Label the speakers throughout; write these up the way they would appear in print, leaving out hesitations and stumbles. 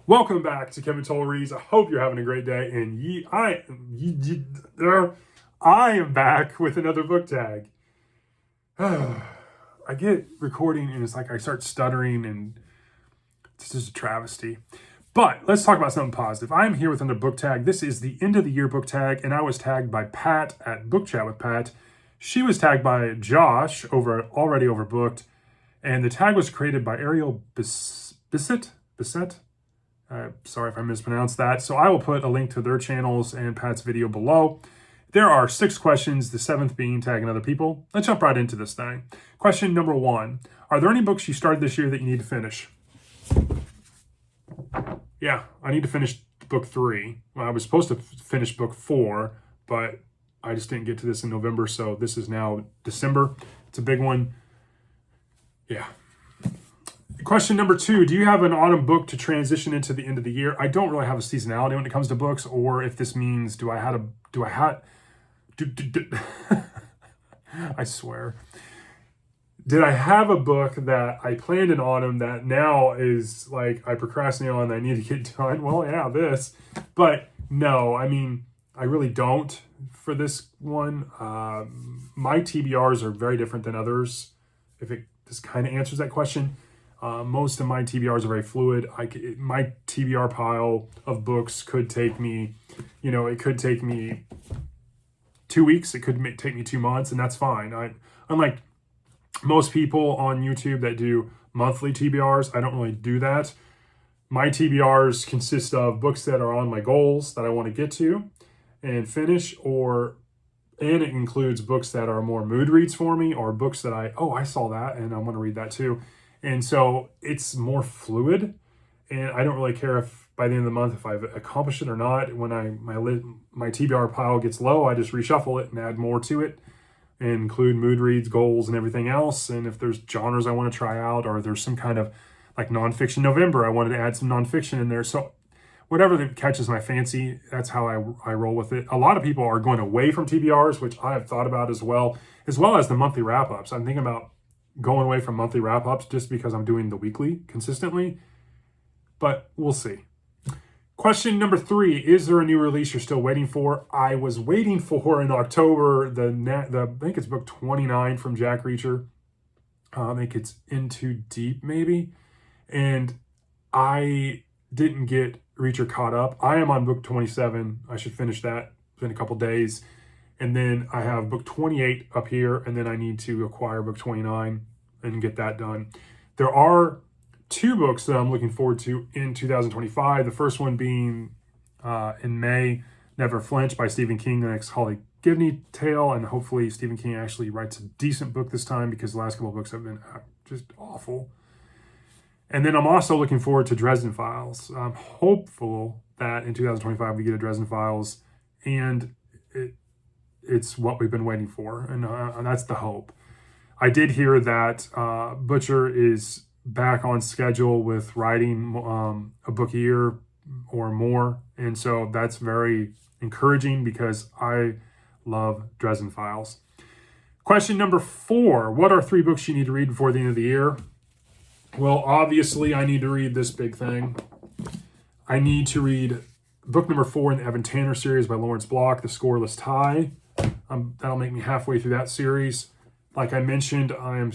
Speaker 1: Welcome back to Kevin Toll Reads. I hope you're having a great day. And I am back with another book tag. I get recording and it's like I start stuttering and it's just a travesty. But let's talk about something positive. I am here with another book tag. This is the end of the year book tag, and I was tagged by Pat at Book Chat with Pat. She was tagged by Josh over at Already Overbooked, and the tag was created by Ariel Bissett. Sorry if I mispronounced that. So I will put a link to their channels and Pat's video below. There are 6 questions, the 7th being tagging other people. Let's jump right into this thing. Question number 1. Are there any books you started this year that you need to finish? Yeah, I need to finish book 3. Well, I was supposed to finish book 4, but I just didn't get to this in November, so this is now December. It's a big one. Yeah. Question number 2, do you have an autumn book to transition into the end of the year? I don't really have a seasonality when it comes to books, or if this means I swear. Did I have a book that I planned in autumn that now is like I procrastinate on and I need to get done? Well, yeah, this. But no, I mean, I really don't for this one. My TBRs are very different than others, this kind of answers that question. Most of my TBRs are very fluid. My TBR pile of books could take me, it could take me 2 weeks. It could take me 2 months, and that's fine. Unlike most people on YouTube that do monthly TBRs, I don't really do that. My TBRs consist of books that are on my goals that I want to get to and finish, and it includes books that are more mood reads for me, or books that I saw that and I want to read that too. And so it's more fluid, and I don't really care if by the end of the month if I've accomplished it or not. When my TBR pile gets low, I just reshuffle it and add more to it and include mood reads, goals, and everything else. And if there's genres I want to try out, or there's some kind of like nonfiction November, I wanted to add some nonfiction in there. So whatever that catches my fancy, that's how I roll with it. A lot of people are going away from TBRs, which I have thought about as well as the monthly wrap-ups. I'm thinking about going away from monthly wrap-ups just because I'm doing the weekly consistently, but we'll see. Question number 3, is there a new release you're still waiting for? I was waiting for in October, I think it's book 29 from Jack Reacher. I think it's In Too Deep maybe, and I didn't get Reacher caught up. I am on book 27. I should finish that in a couple days. And then I have book 28 up here, and then I need to acquire book 29 and get that done. There are 2 books that I'm looking forward to in 2025. The first one being in May, Never Flinch by Stephen King, the next Holly Gibney tale, and hopefully Stephen King actually writes a decent book this time, because the last couple of books have been just awful. And then I'm also looking forward to Dresden Files. I'm hopeful that in 2025 we get a Dresden Files, and it's what we've been waiting for, and that's the hope. I did hear that Butcher is back on schedule with writing a book a year or more, and so that's very encouraging because I love Dresden Files. Question number 4, what are 3 books you need to read before the end of the year? Well, obviously, I need to read this big thing. I need to read book number 4 in the Evan Tanner series by Lawrence Block, The Scoreless Tie. That'll make me halfway through that series. Like I mentioned, I'm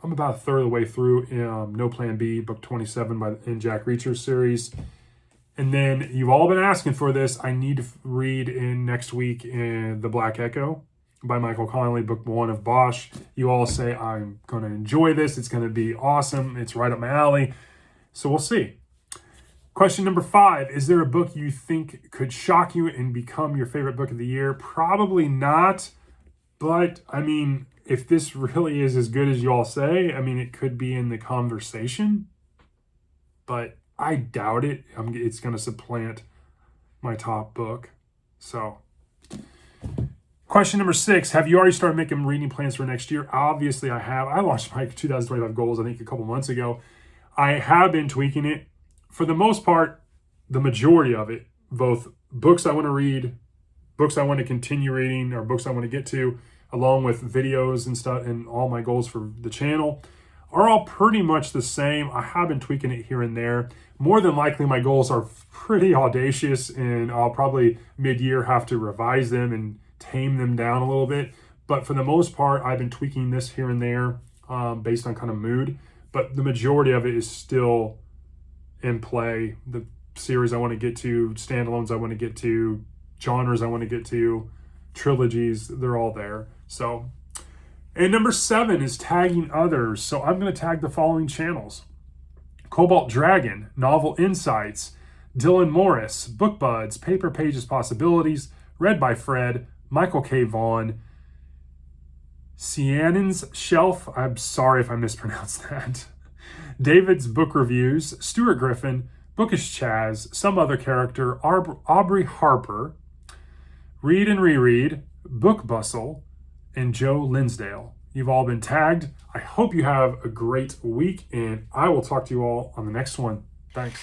Speaker 1: about a third of the way through No Plan B, book 27 in Jack Reacher's series. And then you've all been asking for this. I need to read in next week in The Black Echo by Michael Connelly, book 1 of Bosch. You all say I'm going to enjoy this. It's going to be awesome. It's right up my alley. So we'll see. Question number 5, is there a book you think could shock you and become your favorite book of the year? Probably not, but I mean, if this really is as good as you all say, I mean, it could be in the conversation, but I doubt it. It's going to supplant my top book. So, question number 6, have you already started making reading plans for next year? Obviously, I have. I launched my 2025 goals, I think, a couple months ago. I have been tweaking it. For the most part, the majority of it, both books I want to read, books I want to continue reading, or books I want to get to, along with videos and stuff and all my goals for the channel, are all pretty much the same. I have been tweaking it here and there. More than likely, my goals are pretty audacious, and I'll probably mid-year have to revise them and tame them down a little bit. But for the most part, I've been tweaking this here and there based on kind of mood. But the majority of it is still in play. The series I want to get to, standalones I want to get to, genres I want to get to, trilogies, they're all there. So, and number 7 is tagging others. So I'm going to tag the following channels: Cobalt Dragon, Novel Insights, Dylan Morris, Book Buds, Paper Pages Possibilities, Read by Fred, Michael K. Vaughn, Ciannon's Shelf, I'm sorry if I mispronounced that, David's Book Reviews, Stuart Griffin, Bookish Chaz, Some Other Character, Aubrey Harper, Read and Reread, Book Bustle, and Joe Linsdale. You've all been tagged. I hope you have a great week, and I will talk to you all on the next one. Thanks.